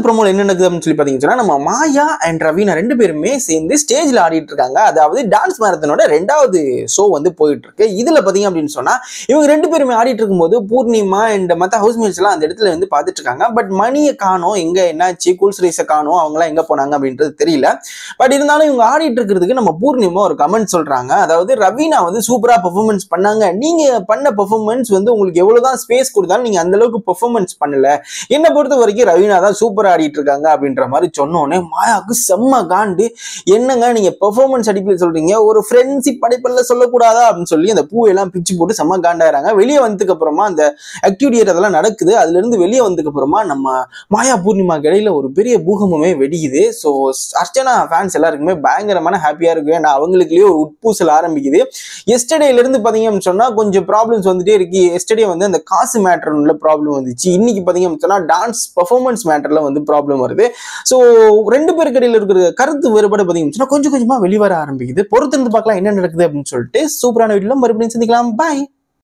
ப்ரோமோல என்ன நடக்குது அப்படின்னு சொல்லி பாத்தீங்கன்னா, நம்ம மாயா அண்ட் ரவீனா 2 பேருமே சேர்ந்து ஸ்டேஜ்ல ஆடிட்டு இருக்காங்க. அதாவது டான்ஸ் மேரத்தனோட 2வது ஷோ வந்து போயிட்டு இருக்கு. இதுல பாத்தீங்க அப்படின்னு சொன்னா இவங்க 2 பேருமே ஆடிட்டு இருக்கும்போது பூர்ணிமா அண்ட் மத்த ஹவுஸ்மேட்ஸ் எல்லாம் அந்த இடத்துல வந்து பாத்துட்டு இருக்காங்க. பட் மணியை காணோம், எங்க என்னாச்சு, கூல்ஸ் ரைஸை காணோம், அவங்க எல்லாம் எங்க போனாங்க அப்படின்றது தெரியல. பட் இருந்தாலும் இவங்க ஆடிட்டு இருக்கிறதுக்கு நம்ம பூர்ணிமா ஒரு கமெண்ட் சொல்றாங்க. அதாவது ரவீனா வந்து சூப்பரா பெர்ஃபார்மன்ஸ் பண்ணாங்க, நீங்க பண்ண பெர்ஃபார்மன்ஸ் வந்து உங்களுக்கு எவ்வளவுதான் ஸ்பேஸ் கொடுத்தாலும் நீங்க அந்த அளவுக்கு பெர்ஃபார்மன்ஸ் பண்ணல, என்ன பொறுத்த வரைக்கும் ரவீனா தான் சூப்பரா ஆடிட்டு இருக்காங்க அப்படின்ற மாதிரி சொன்னோன்னே மாயாவுக்கு செம்ம காண்டு. என்னங்க நீங்க பெர்ஃபார்மன்ஸ் அடிப்பில் சொல்றீங்க, ஒரு ஃப்ரெண்ட்ஷிப் அடிப்பில் சொல்லக்கூடாதா அப்படின்னு சொல்லி அந்த பூவெல்லாம் பிச்சு போட்டு செம்ம காண்டாயிராங்க. வெளியே வந்ததுக்கு அப்புறமா அந்த ஆக்டிவிட்டி அதெல்லாம் நடக்குது. அதுல இருந்து வெளியே வந்ததுக்கு அப்புறமா நம்ம மாயா பூர்ணிமாக்கு இடையில ஒரு பெரிய பூகமே வெடிக்குது. ஸோ அர்ச்சனா ஃபேன்ஸ் எல்லாருக்குமே பயங்கரமான ஹாப்பியா இருக்கு. ஏன்னா அவங்களுக்குள்ளேயே ஒரு உட்பூசல் ஆரம்பிக்குது. எஸ்டர்டேல இருந்து பாத்தீங்கன்னு சொன்னா கொஞ்சம் ப்ராப்ளம்ஸ் வந்துட்டே இருக்கு. எஸ்டர்டே வந்து அந்த காசு மேட்டர்ல ப்ராப்ளம் வந்துச்சு. இன்னைக்கு பாத்தீங்கன்னு சொன்னா டான்ஸ் பெர்ஃபார்மன்ஸ் மேட்டர்ல வந்து ப்ராப்ளம் வருது. ஸோ 2 பேருக்கு இடையில இருக்கிற கருத்து வேறுபாடு பாத்தீங்கன்னு சொன்னா கொஞ்சம் கொஞ்சமா வெளிவர ஆரம்பிக்குது. பொறுத்திருந்து பார்க்கலாம் என்ன நடக்குது அப்படின்னு சொல்லிட்டு. சூப்பரான வீடியோல மறுபடியும் சந்திக்கலாம். பாய்.